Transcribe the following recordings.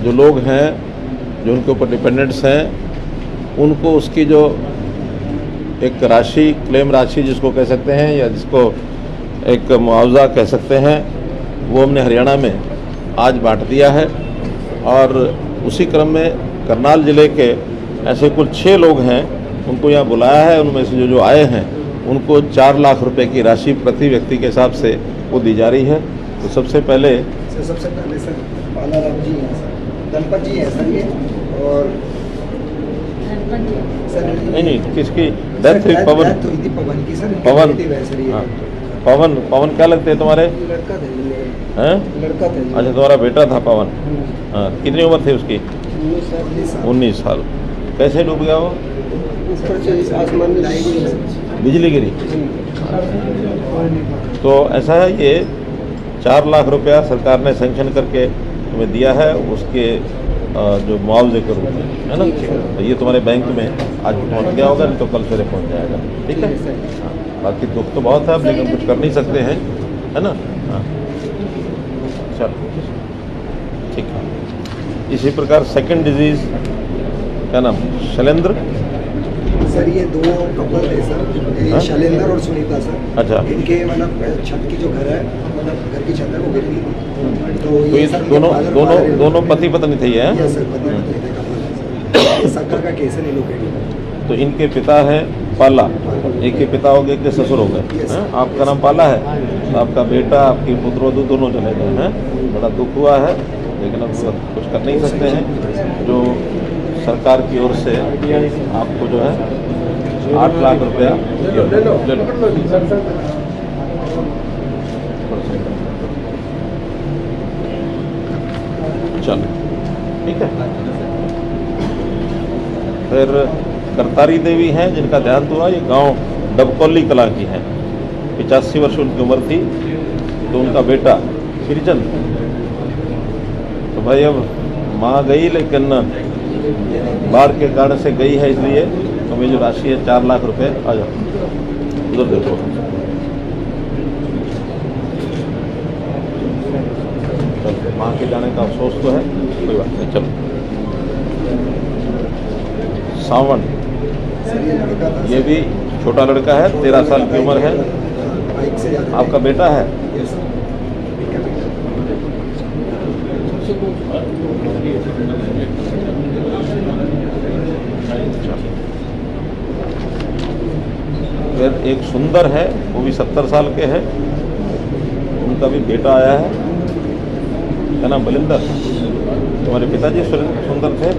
जो लोग हैं, जो उनके ऊपर डिपेंडेंट्स हैं, उनको उसकी जो एक राशि, क्लेम राशि जिसको कह सकते हैं या जिसको एक मुआवजा कह सकते हैं, वो हमने हरियाणा में आज बांट दिया है। और उसी क्रम में करनाल ज़िले के ऐसे कुल 6 लोग हैं, उनको यहाँ बुलाया है। उनमें से जो आए हैं उनको 4 लाख रुपए की राशि प्रति व्यक्ति के हिसाब से वो दी जा रही है। तो सबसे पहले सर बालाराम जी हैं सर, गणपत जी हैं सर ये, और सर नहीं किसकी डेथ हुई? पवन की सर, पवन हाँ, पवन क्या लगते हैं तुम्हारे? लड़का था, हैं? लड़का था। अच्छा, तुम्हारा बेटा था पवन। हाँ, कितनी उम्र थी उसकी? 19 साल। कैसे डूब गया वो? ऊपर से आसमान में बिजली गिरी। तो ऐसा है, ये 4 लाख रुपया सरकार ने सेंक्शन करके तुम्हें दिया है, उसके जो मुआवजे के रूप में, है ना। तो ये तुम्हारे बैंक में आज पहुंच गया होगा, नहीं तो कल सवेरे पहुंच जाएगा। ठीक है। हाँ, बाकी दुख तो बहुत है, लेकिन कुछ कर नहीं सकते हैं, है ना। हाँ, चलो ठीक है। इसी प्रकार सेकंड डिजीज़ क्या नाम? शैलेंद्र सर, ये 2 कपल थे सर, हाँ? शैलेंद्र और सुनीता सर। अच्छा। इनके मतलब छत की जो घर है, मतलब घर की छत है, वो गिर गई थी। तो ये दोनों पति पत्नी थे ये, ये सर पति पत्नी थे कपल। सक्कर का केस है नीलोखेड़ी। तो इनके पिता है पाला, एक के पिता हो गए, एक के ससुर हो गए। आपका नाम पाला है, तो आपका बेटा, आपकी पुत्रवधू दोनों चले गए हैं। बड़ा दुख हुआ है, लेकिन अब कुछ कर नहीं सकते हैं। जो सरकार की ओर से आपको जो है 8 लाख रुपया ले लो। चलो ठीक है। फिर करतारी देवी हैं, जिनका देहांत हुआ, ये गांव डबकोली कला की हैं। 85 वर्ष उनकी उम्र थी। तो उनका बेटा श्रीचंद, तो भाई अब माँ गई, लेकिन बाढ़ के कारण से गई है, इसलिए तो ये जो राशि है 4 लाख रुपए। आ जाओ उधर देखो। चलो, माँ के जाने का अफसोस तो है, कोई बात नहीं। चलो, सावन, ये भी छोटा लड़का है, 13 साल की उम्र है। आपका बेटा है? फिर एक सुंदर है, वो भी 70 साल के हैं। उनका भी बेटा आया है, क्या नाम? बलिंदर। तुम्हारे पिताजी सुंदर थे?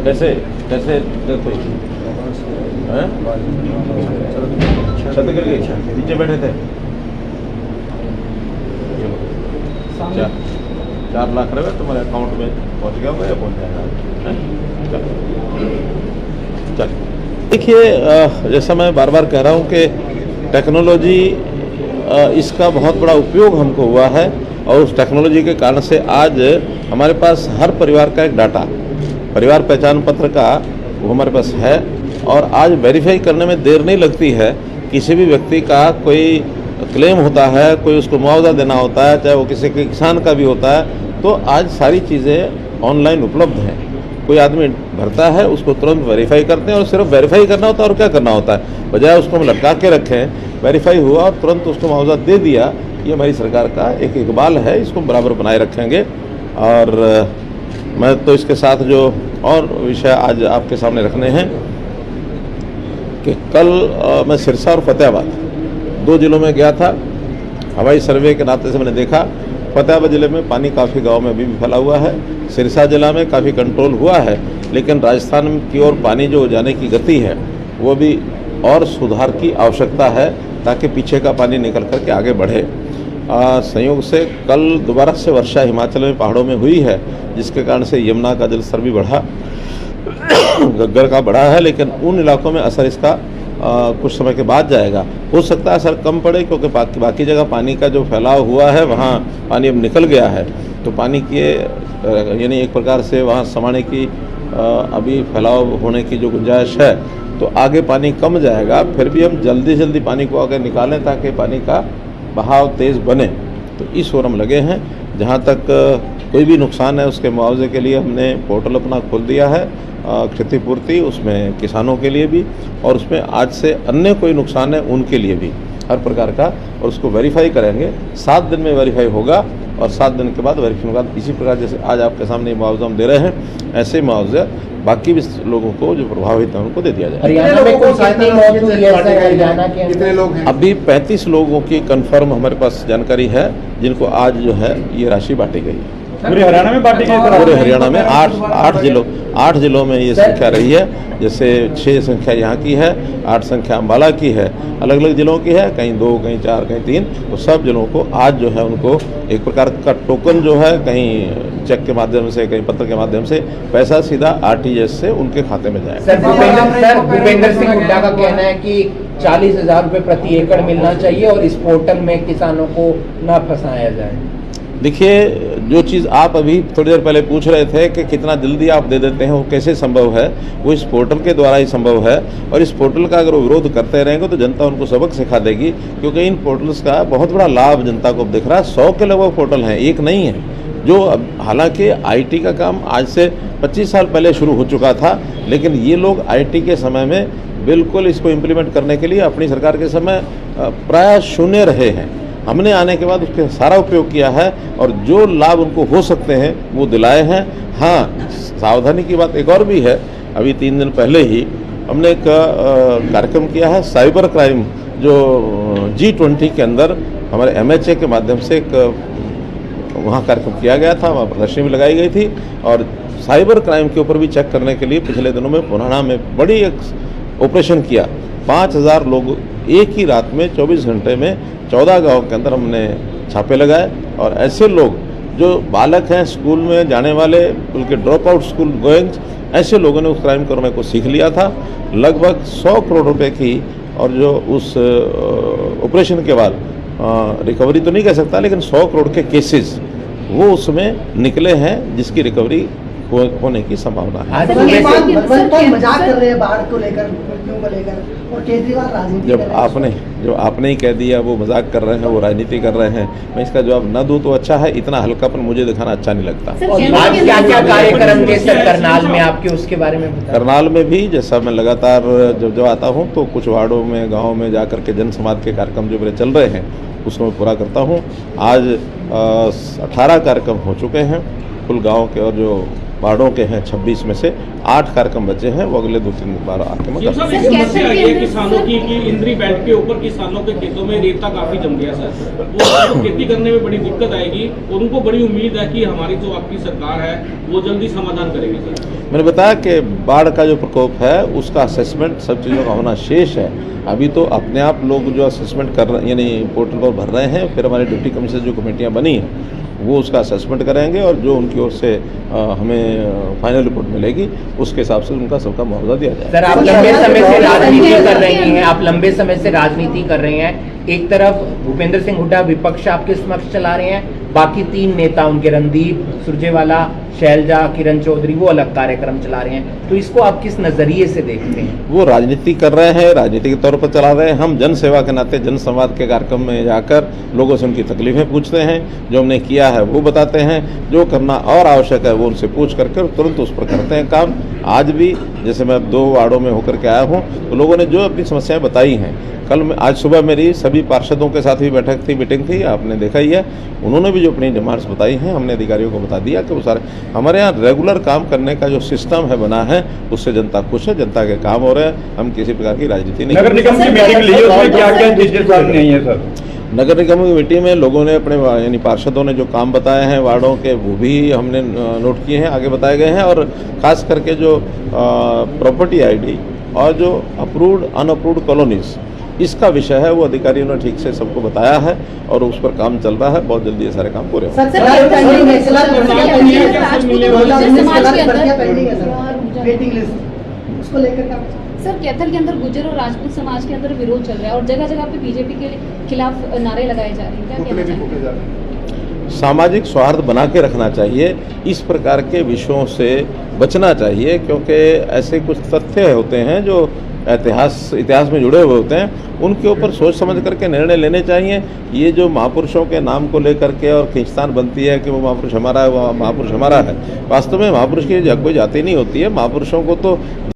कैसे कैसे डेथ हुई? छत गिर गई, नीचे बैठे थे। 4 लाख रुपये तुम्हारे अकाउंट में पहुंच गया होगा या पहुंच जाएगा? चल देखिए, जैसा मैं बार बार कह रहा हूँ कि टेक्नोलॉजी, इसका बहुत बड़ा उपयोग हमको हुआ है। और उस टेक्नोलॉजी के कारण से आज हमारे पास हर परिवार का एक डाटा, परिवार पहचान पत्र का, वो हमारे पास है। और आज वेरीफाई करने में देर नहीं लगती है। किसी भी व्यक्ति का कोई क्लेम होता है, कोई उसको मुआवजा देना होता है, चाहे वो किसी के किसान का भी होता है, तो आज सारी चीज़ें ऑनलाइन उपलब्ध हैं। कोई आदमी भरता है, उसको तुरंत वेरीफाई करते हैं, और सिर्फ वेरीफाई करना होता है। और क्या करना होता है, बजाय उसको हम लटका के रखें, वेरीफाई हुआ और तुरंत उसको मुआवजा दे दिया। ये हमारी सरकार का एक इकबाल है, इसको बराबर बनाए रखेंगे। और मैं तो इसके साथ जो और विषय आज आपके सामने रखने हैं कि कल मैं सिरसा और फतेहाबाद 2 जिलों में गया था। हवाई सर्वे के नाते से मैंने देखा, फतेहाबाद जिले में पानी काफ़ी गांव में अभी भी फैला हुआ है। सिरसा जिला में काफ़ी कंट्रोल हुआ है, लेकिन राजस्थान की ओर पानी जो जाने की गति है, वो भी और सुधार की आवश्यकता है, ताकि पीछे का पानी निकल कर के आगे बढ़े। संयोग से कल दोबारा से वर्षा हिमाचल में पहाड़ों में हुई है, जिसके कारण से यमुना का जल स्तर भी बढ़ा, घग्गर का बढ़ा है। लेकिन उन इलाकों में असर इसका कुछ समय के बाद जाएगा। हो सकता है असर कम पड़े, क्योंकि बाकी जगह पानी का जो फैलाव हुआ है, वहाँ पानी अब निकल गया है। तो पानी के यानी एक प्रकार से वहाँ समाने की अभी फैलाव होने की जो गुंजाइश है, तो आगे पानी कम जाएगा। फिर भी हम जल्दी जल्दी पानी को आगे निकालें, ताकि पानी का बहाव तेज़ बने। तो इस ओर हम लगे हैं। जहाँ तक कोई भी नुकसान है उसके मुआवजे के लिए हमने पोर्टल अपना खोल दिया है, क्षतिपूर्ति उसमें किसानों के लिए भी, और उसमें आज से अन्य कोई नुकसान है उनके लिए भी हर प्रकार का, और उसको वेरीफाई करेंगे। 7 दिन में वेरीफाई होगा और 7 दिन के बाद वेरीफाई के बाद इसी प्रकार जैसे आज आपके सामने मुआवजा हम दे रहे हैं, ऐसे ही मुआवजा बाकी भी लोगों को जो प्रभावित हैं उनको दे दिया जाए। हरियाणा में कोई कितनी मौत हुई है सर? हरियाणा के कितने लोग हैं? अभी 35 लोगों की कंफर्म हमारे पास जानकारी है, जिनको आज जो है ये राशि बांटी गई है। पूरे हरियाणा में बांटी गई? पूरे हरियाणा में 8 जिलों में ये संख्या रही है। जैसे 6 संख्या यहाँ की है, 8 संख्या अम्बाला की है, अलग अलग जिलों की है, कहीं 2, कहीं 4, कहीं 3। तो सब जिलों को आज जो है उनको एक प्रकार का टोकन जो है, कहीं चेक के माध्यम से, कहीं पत्र के माध्यम से पैसा सीधा RTGS से उनके खाते में जाएगा। सर भूपेंद्र सिंह हुड्डा का कहना है कि 40,000 रुपये प्रति एकड़ मिलना चाहिए और इस पोर्टल में किसानों को न फंसाया जाए। देखिए, जो चीज़ आप अभी थोड़ी देर पहले पूछ रहे थे कि कितना जल्दी आप दे देते हैं, वो कैसे संभव है, वो इस पोर्टल के द्वारा ही संभव है। और इस पोर्टल का अगर वो विरोध करते रहेंगे तो जनता उनको सबक सिखा देगी, क्योंकि इन पोर्टल्स का बहुत बड़ा लाभ जनता को दिख रहा है। 100 के लगभग पोर्टल हैं, एक नहीं है। जो हालांकि IT का काम आज से 25 साल पहले शुरू हो चुका था, लेकिन ये लोग IT के समय में बिल्कुल इसको इम्प्लीमेंट करने के लिए अपनी सरकार के समय प्राय शून्य रहे हैं। हमने आने के बाद उसके सारा उपयोग किया है और जो लाभ उनको हो सकते हैं वो दिलाए हैं। हाँ, सावधानी की बात एक और भी है। अभी 3 दिन पहले ही हमने एक कार्यक्रम किया है साइबर क्राइम, जो G20 के अंदर हमारे MHA के माध्यम से एक वहाँ कार्यक्रम किया गया था, वहाँ प्रदर्शनी भी लगाई गई थी। और साइबर क्राइम के ऊपर भी चेक करने के लिए पिछले दिनों में पुराना में बड़ी एक ऑपरेशन किया। 5,000 लोग एक ही रात में 24 घंटे में 14 गांव के अंदर हमने छापे लगाए। और ऐसे लोग जो बालक हैं, स्कूल में जाने वाले, बल्कि ड्रॉप आउट स्कूल गोइंग, ऐसे लोगों ने उस क्राइम करने को सीख लिया था। लगभग 100 करोड़ रुपए की, और जो उस ऑपरेशन के बाद रिकवरी तो नहीं कह सकता, लेकिन 100 करोड़ के केसेस वो उसमें निकले हैं, जिसकी रिकवरी होने की संभावना है। मजाक कर रहे हैं बाढ़ को लेकर, मृत्यु को लेकर, और केजरीवाल राजनीति जब आपने ही कह दिया वो मजाक कर रहे हैं, वो राजनीति कर रहे हैं, मैं इसका जवाब न दूं तो अच्छा है। इतना हल्कापन मुझे दिखाना अच्छा नहीं लगता। आज क्या कार्यक्रम थे सर करनाल में आपके, उसके बारे में बताएं। करनाल में भी जैसा मैं लगातार जब आता हूं तो कुछ वार्डों में, गाँव में जाकर के जन संवाद के कार्यक्रम जो मेरे चल रहे हैं उसको मैं पूरा करता हूँ। आज 18 कार्यक्रम हो चुके हैं कुल गाँव के, और जो वार्डों के हैं 26 में से 8 कार्यक्रम बचे हैं, वो अगले 2-3 बार आके किसानों की कि इंद्री बेल्ट के ऊपर किसानों के खेतों में रेता काफी जम गया सर, वो खेती करने में बड़ी दिक्कत आएगी और उनको बड़ी उम्मीद है कि हमारी जो आपकी सरकार है वो जल्दी समाधान करेगी सर। मैंने बताया कि बाढ़ का जो प्रकोप है उसका असेसमेंट सब चीज़ों का होना शेष है। अभी तो अपने आप लोग जो असेसमेंट कर रहे हैं, यानी पोर्टल पर भर रहे हैं, फिर हमारे डिप्टी कमिश्नर जो कमेटियाँ बनी हैं वो उसका असेसमेंट करेंगे, और जो उनकी ओर से हमें फाइनल रिपोर्ट मिलेगी उसके हिसाब से उनका सबका मुआवजा दिया जाएगा। सर, आप लंबे समय से राजनीति कर रही हैं, आप लंबे समय से राजनीति कर रहे हैं। एक तरफ भूपेंद्र सिंह हुड्डा विपक्ष आपके समक्ष चला रहे हैं, बाकी 3 नेता उनके रणदीप सुरजेवाला, शैलजा, किरण चौधरी वो अलग कार्यक्रम चला रहे हैं। तो इसको आप किस नजरिए से देखते हैं? वो राजनीति कर रहे हैं, राजनीति के तौर पर चला रहे हैं। हम जन सेवा के नाते जन संवाद के कार्यक्रम में जाकर लोगों से उनकी तकलीफें पूछते हैं, जो हमने किया है वो बताते हैं, जो करना और आवश्यक है वो उनसे पूछ करके तुरंत उस पर करते हैं काम। आज भी जैसे मैं 2 वार्डों में होकर के आया हूँ, तो लोगों ने जो अपनी समस्याएं बताई हैं, आज सुबह मेरी सभी पार्षदों के साथ भी बैठक थी, मीटिंग थी, आपने देखा ही है। उन्होंने भी जो अपनी डिमांड्स बताई हैं, हमने अधिकारियों को बता दिया कि वो सारे हमारे यहाँ रेगुलर काम करने का जो सिस्टम है बना है, उससे जनता खुश है, जनता के काम हो रहे हैं। हम किसी प्रकार की राजनीति नहीं। नगर निगम की मीटिंग ली है, उसमें क्या-क्या डिसीजन नहीं है सर? नगर निगम की मीटिंग में लोगों ने अपने, यानी पार्षदों ने जो काम बताए हैं वार्डों के, वो भी हमने नोट किए हैं, आगे बताए गए हैं। और खास करके जो प्रॉपर्टी ID और जो अप्रूव्ड अनअप्रूव्ड कॉलोनीज, इसका विषय है, वो अधिकारियों ने ठीक से सबको बताया है और उस पर काम चल रहा है। बहुत जल्दी ये सारे काम पूरे होंगे। सर, कैथल के अंदर गुर्जर और राजपूत समाज के अंदर विरोध चल रहा है और जगह जगह पे बीजेपी के खिलाफ नारे लगाए जा रहे हैं, क्या कहना चाहिए? सामाजिक सौहार्द बना के रखना चाहिए, इस प्रकार के विषयों से बचना चाहिए, क्योंकि ऐसे कुछ तथ्य होते हैं जो इतिहास में जुड़े हुए होते हैं, उनके ऊपर सोच समझ करके निर्णय लेने चाहिए। ये जो महापुरुषों के नाम को लेकर के और खींचतान बनती है कि वो महापुरुष हमारा है, वो महापुरुष हमारा है, वास्तव में महापुरुष की कोई जाति नहीं होती है। महापुरुषों को तो